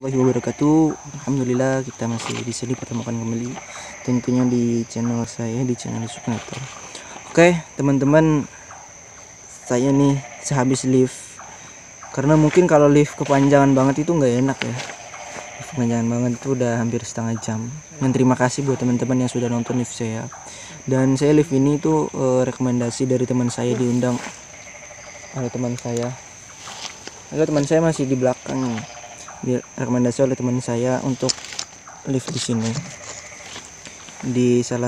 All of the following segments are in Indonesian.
Wabarakatuh. Alhamdulillah kita masih bisa dipertemukan kembali, tentunya di channel saya, di channel Suknator. Oke teman-teman, saya nih sehabis live, karena mungkin kalau live kepanjangan banget itu nggak enak ya. Live kepanjangan banget itu udah hampir setengah jam. Dan terima kasih buat teman-teman yang sudah nonton live saya. Dan saya live ini tuh rekomendasi dari teman saya, diundang oleh teman saya. Ada teman saya masih di belakang nih, direkomendasi oleh teman saya untuk live di sini, di salah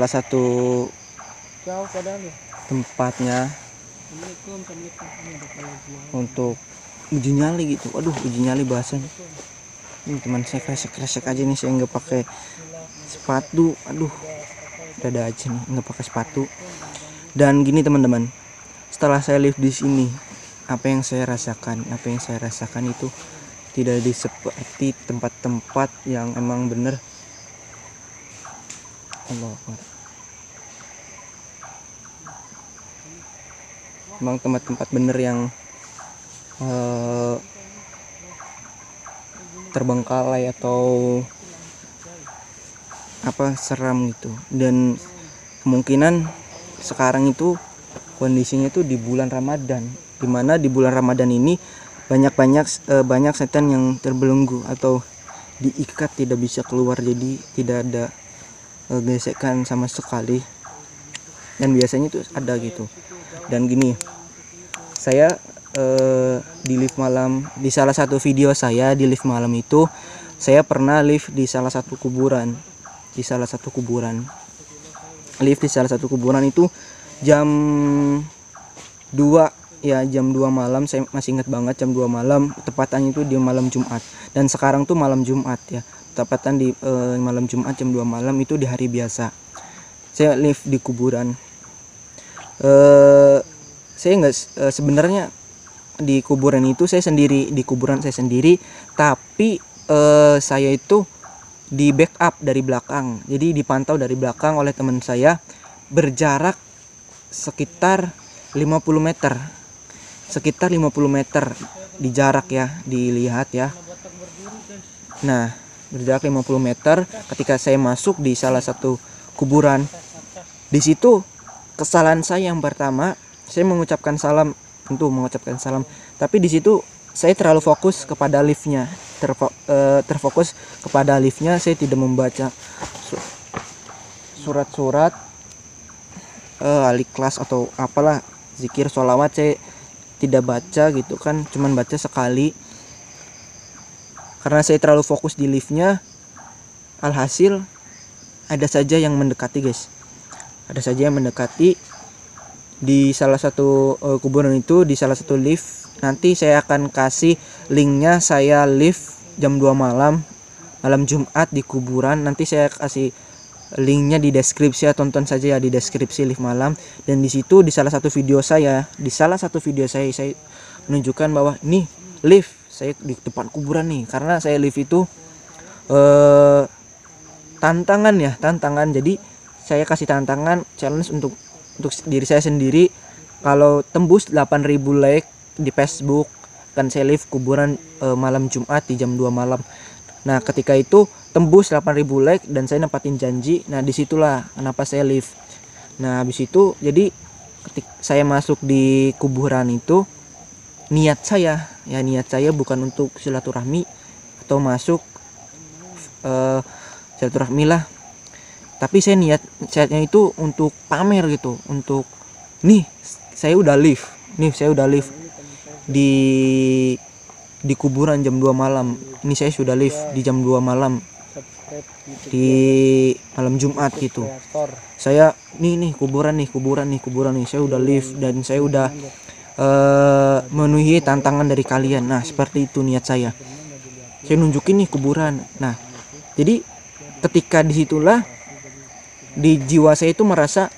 satu tempatnya untuk uji nyali gitu. Aduh, uji nyali bahasanya. Ini teman saya kresek aja nih, saya nggak pakai sepatu. Aduh, dada aja nih nggak pakai sepatu. Dan gini teman-teman, setelah saya live di sini, apa yang saya rasakan itu tidak seperti tempat-tempat yang emang bener. Allah Akbar. Emang tempat-tempat bener yang terbengkalai atau apa, seram gitu. Dan kemungkinan sekarang itu kondisinya itu di bulan Ramadan, dimana di bulan Ramadan ini banyak setan yang terbelenggu atau diikat, tidak bisa keluar, jadi tidak ada gesekan sama sekali. Dan biasanya itu ada gitu. Dan gini, saya di live malam, di salah satu video saya di live malam itu, saya pernah live di salah satu kuburan. Live di salah satu kuburan itu jam 2 ya, jam 2 malam. Saya masih ingat banget, jam 2 malam, tepatannya itu di malam Jumat. Dan sekarang tuh malam Jumat ya, tepatan di malam Jumat jam 2 malam, itu di hari biasa. Saya live di kuburan. Saya nggak sebenarnya di kuburan itu saya sendiri, tapi saya itu di backup dari belakang, jadi dipantau dari belakang oleh teman saya, berjarak sekitar 50 meter di jarak ya, dilihat ya. Nah, berjarak 50 meter ketika saya masuk di salah satu kuburan. Di situ kesalahan saya yang pertama, saya mengucapkan salam, tapi di situ saya terlalu fokus kepada liftnya, terfokus kepada liftnya. Saya tidak membaca surat-surat al-ikhlas atau apalah, zikir, sholawat, saya tidak baca gitu kan, cuman baca sekali karena saya terlalu fokus di liftnya. Alhasil ada saja yang mendekati di salah satu kuburan itu, di salah satu lift. Nanti saya akan kasih linknya. Saya live jam 2 malam Jumat di kuburan. Nanti saya kasih linknya di deskripsi ya, tonton saja ya di deskripsi live malam. Dan di situ di salah satu video saya saya menunjukkan bahwa nih live saya di depan kuburan nih, karena saya live itu tantangan. Jadi saya kasih tantangan, challenge untuk diri saya sendiri. Kalau tembus 8.000 like di Facebook, kan saya live kuburan malam Jumat di jam 2 malam. Nah, ketika itu tembus 8.000 like dan saya nempatin janji. Nah, disitulah kenapa saya live. Nah, habis itu jadi ketika saya masuk di kuburan itu, niat saya bukan untuk silaturahmi atau masuk silaturahmi lah, tapi niatnya itu untuk pamer gitu, untuk nih saya udah live di kuburan jam 2 malam. Ini saya sudah live di jam 2 malam di malam Jumat gitu. Saya nih kuburan nih, saya udah live dan saya udah memenuhi tantangan dari kalian. Nah, seperti itu niat saya nunjukin nih kuburan. Nah, jadi ketika disitulah di jiwa saya itu merasa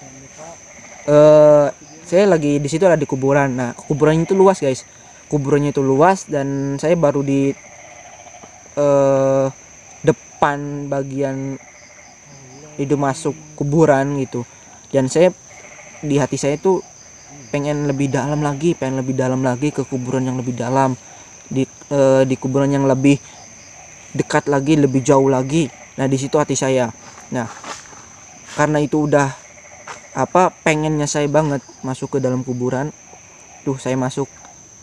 saya lagi di situ, ada di kuburan. Nah, kuburannya itu luas guys, dan saya baru di depan bagian itu masuk kuburan gitu. Dan saya di hati saya itu pengen lebih dalam lagi ke kuburan yang lebih dalam, di kuburan yang lebih dekat lagi, lebih jauh lagi. Nah di situ hati saya. Nah karena itu udah pengennya saya banget masuk ke dalam kuburan tuh, saya masuk,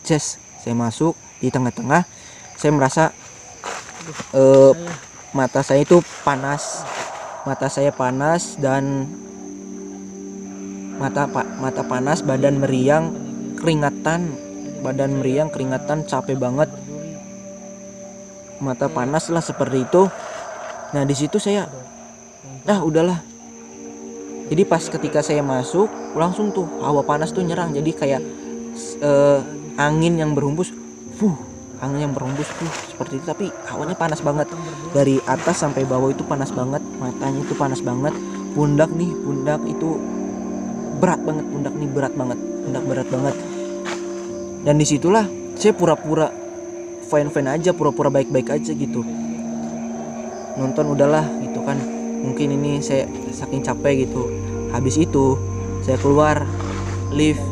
saya masuk di tengah-tengah. Saya merasa mata saya itu panas, dan mata panas, badan meriang, keringatan, capek banget, mata panas lah seperti itu. Nah di situ saya udahlah. Jadi pas ketika saya masuk langsung tuh hawa panas tuh nyerang, jadi kayak angin yang berhembus seperti itu, tapi hawanya panas banget dari atas sampai bawah, itu panas banget, matanya itu panas banget, pundak itu berat banget, pundak berat banget. Dan disitulah saya pura-pura fine aja, pura-pura baik-baik aja gitu, nonton udahlah gitu kan, mungkin ini saya saking capek gitu. Habis itu saya keluar lift,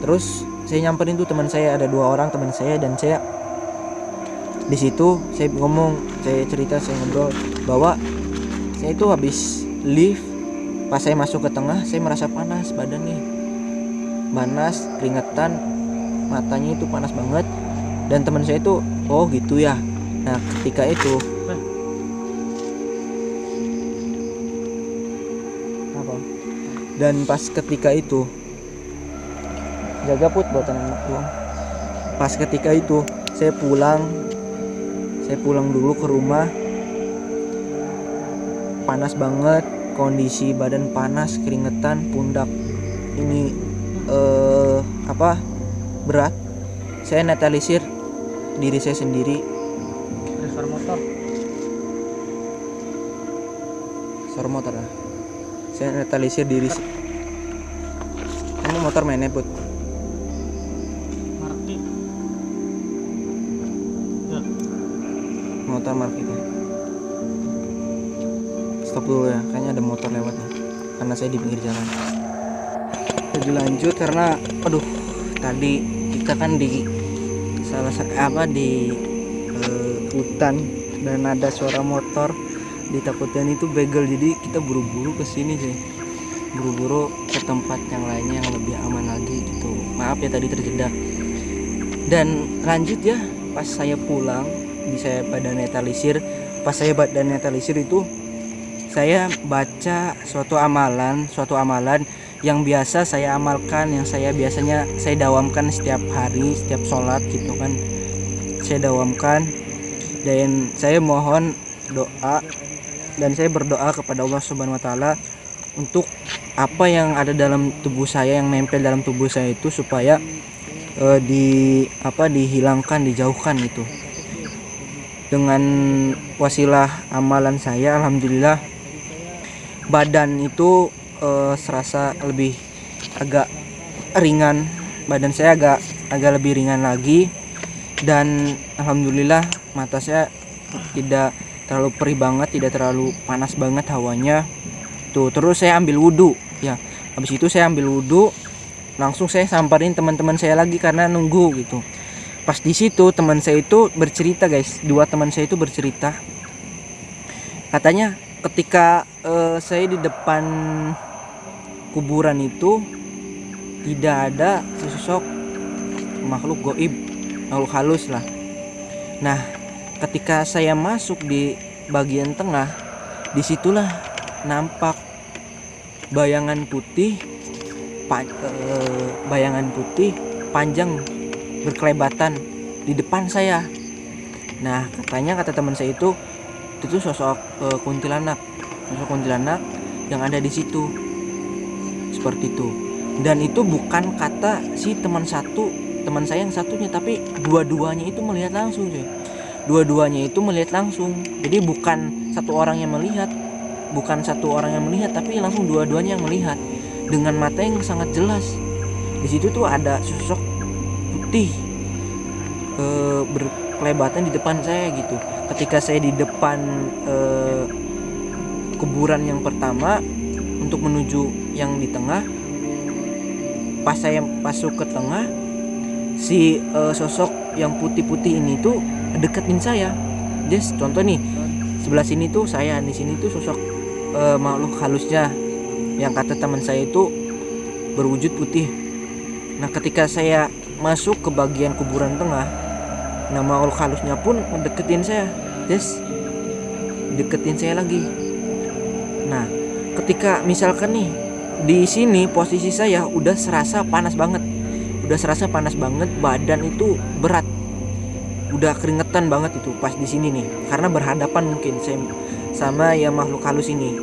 terus saya nyamperin tuh teman saya, ada 2 orang teman saya, dan saya di situ saya ngomong, saya cerita, saya ngobrol bahwa saya itu habis lift, pas saya masuk ke tengah saya merasa panas, badan nih panas, keringetan, matanya itu panas banget. Dan teman saya itu oh gitu ya. Nah ketika itu dan pas ketika itu jaga put buatan anak doang. Pas ketika itu saya pulang dulu ke rumah, panas banget, kondisi badan panas, keringetan, pundak ini berat. Saya netralisir diri saya sendiri. Motor lah. Saya netralisir diri. Kamu motor mainnya put. Motor mark itu. Stop dulu ya, kayaknya ada motor lewat nih, karena saya di pinggir jalan. Jadi lanjut karena tadi kita kan di hutan dan ada suara motor, ditakutin itu begal, jadi kita buru-buru ke sini sih, buru-buru ke tempat yang lainnya yang lebih aman lagi gitu. Maaf ya tadi terjeda. Dan lanjut ya, pas saya pulang saya badan netralisir. Pas saya badan netralisir itu saya baca suatu amalan yang biasa saya amalkan, yang biasanya saya dawamkan setiap hari, setiap sholat gitu kan, saya dawamkan. Dan saya mohon doa, dan saya berdoa kepada Allah Subhanahu wa Ta'ala untuk apa yang ada dalam tubuh saya, yang nempel dalam tubuh saya itu, supaya dihilangkan, dijauhkan itu. Dengan wasilah amalan saya, alhamdulillah badan itu serasa lebih agak ringan, badan saya agak lebih ringan lagi. Dan alhamdulillah mata saya tidak terlalu perih banget, tidak terlalu panas banget hawanya tuh. Terus saya ambil wudhu ya, habis itu saya ambil wudhu, langsung saya samperin teman-teman saya lagi karena nunggu gitu. Pas di situ teman saya itu bercerita guys, 2 teman saya itu bercerita, katanya ketika saya di depan kuburan itu tidak ada sesosok makhluk goib, makhluk halus lah. Nah ketika saya masuk di bagian tengah, disitulah nampak bayangan putih panjang berkelebatan di depan saya. Nah kata teman saya itu sosok kuntilanak yang ada di situ, seperti itu. Dan itu bukan kata si teman saya yang satunya, tapi dua-duanya itu melihat langsung cuy. Jadi bukan satu orang yang melihat, tapi langsung dua-duanya yang melihat dengan mata yang sangat jelas. Di situ tuh ada sosok putih berkelebatan di depan saya gitu. Ketika saya di depan kuburan yang pertama untuk menuju yang di tengah, pas saya masuk ke tengah, si sosok yang putih-putih ini tuh deketin saya. Just contoh nih, sebelah sini tuh saya, di sini tuh sosok makhluk halusnya yang kata teman saya itu berwujud putih. Nah ketika saya masuk ke bagian kuburan tengah, nah makhluk halusnya pun deketin saya, just deketin saya lagi. Nah ketika misalkan nih di sini posisi saya udah serasa panas banget, badan itu berat, udah keringetan banget itu pas di sini nih, karena berhadapan mungkin saya sama ya makhluk halus ini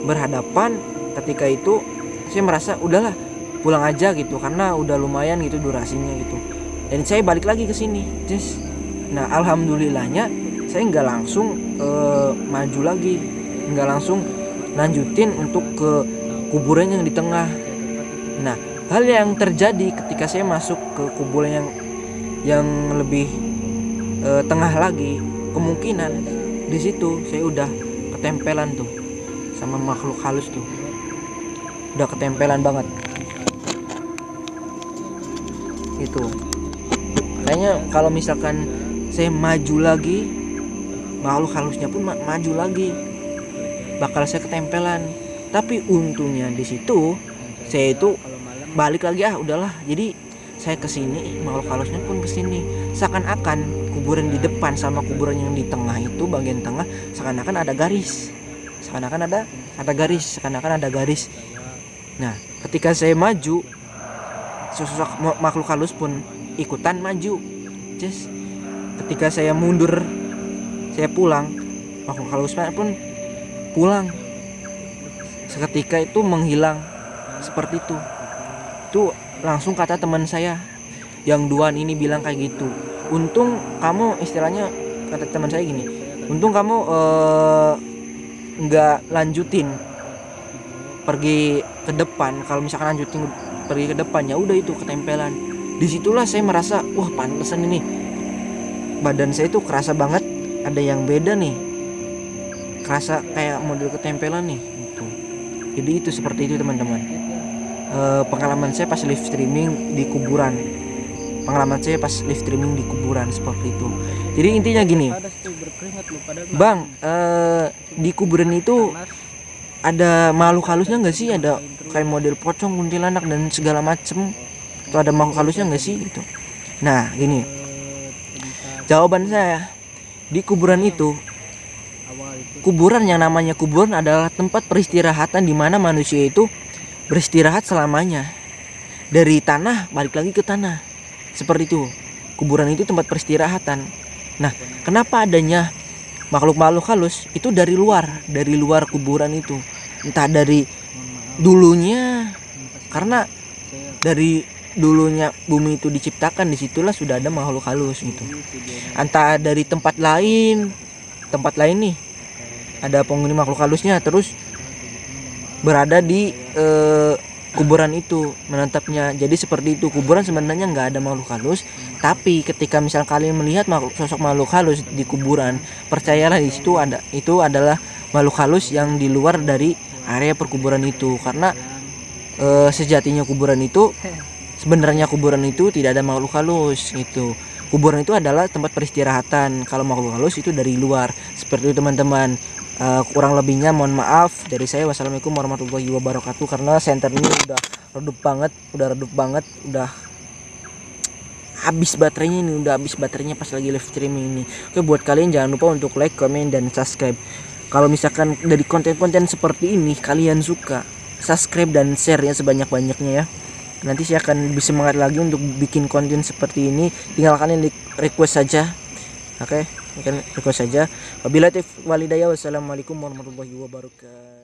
berhadapan. Ketika itu saya merasa udahlah pulang aja gitu, karena udah lumayan gitu durasinya gitu, dan saya balik lagi ke sini. Nah alhamdulillahnya saya nggak langsung maju lagi, nggak langsung lanjutin untuk ke kuburan yang di tengah. Nah hal yang terjadi ketika saya masuk ke kuburan yang lebih tengah lagi, kemungkinan di situ saya udah ketempelan tuh sama makhluk halus tuh, udah ketempelan banget itu. Kayaknya kalau misalkan saya maju lagi, makhluk halusnya pun maju lagi, bakal saya ketempelan. Tapi untungnya di situ saya itu balik lagi, udahlah. Jadi saya kesini, makhluk halusnya pun kesini. Seakan-akan kuburan di depan sama kuburan yang di tengah itu, bagian tengah, seakan-akan ada garis. Seakan-akan ada garis. Nah, ketika saya maju, sosok makhluk halus pun ikutan maju. Ketika saya mundur, saya pulang, makhluk halus pun pulang. Seketika itu menghilang seperti itu. Itu langsung kata teman saya yang duaan ini bilang kayak gitu. Untung kamu, istilahnya kata teman saya gini, untung kamu nggak lanjutin pergi ke depan. Kalau misalkan lanjutin pergi ke depan, ya udah itu ketempelan. Disitulah saya merasa, wah pantesan ini badan saya itu kerasa banget ada yang beda nih, kerasa kayak model ketempelan nih gitu. Jadi itu seperti itu teman-teman. Pengalaman saya pas live streaming di kuburan, seperti itu. Jadi intinya gini, Bang, di kuburan itu ada makhluk halusnya nggak sih? Ada kayak model pocong, kuntilanak dan segala macem. Itu ada makhluk halusnya nggak sih gitu? Nah gini, jawaban saya, di kuburan itu, kuburan yang namanya kuburan adalah tempat peristirahatan di mana manusia itu beristirahat selamanya. Dari tanah balik lagi ke tanah, seperti itu. Kuburan itu tempat peristirahatan. Nah, kenapa adanya makhluk-makhluk halus itu dari luar kuburan itu? Entah dari dulunya, karena dari dulunya bumi itu diciptakan, disitulah sudah ada makhluk halus gitu. Entah dari tempat lain nih ada penghuni makhluk halusnya, terus berada di kuburan itu menetapnya. Jadi seperti itu. Kuburan sebenarnya nggak ada makhluk halus, tapi ketika misal kalian melihat sosok makhluk halus di kuburan, percayalah di situ itu adalah makhluk halus yang di luar dari area perkuburan itu. Karena sejatinya kuburan itu, sebenarnya kuburan itu tidak ada makhluk halus gitu. Kuburan itu adalah tempat peristirahatan. Kalau makhluk halus itu dari luar. Seperti itu teman-teman. Kurang lebihnya mohon maaf dari saya. Wassalamualaikum warahmatullahi wabarakatuh. Karena senter ini udah redup banget, udah habis baterainya pas lagi live streaming ini. Oke, buat kalian jangan lupa untuk like, comment, dan subscribe. Kalau misalkan dari konten-konten seperti ini kalian suka, subscribe dan share ya sebanyak-banyaknya ya. Nanti saya akan lebih semangat lagi untuk bikin konten seperti ini. Tinggal kalian request saja. Oke, request saja. Wabillahi taufiq walhidayah. Wassalamualaikum warahmatullahi wabarakatuh.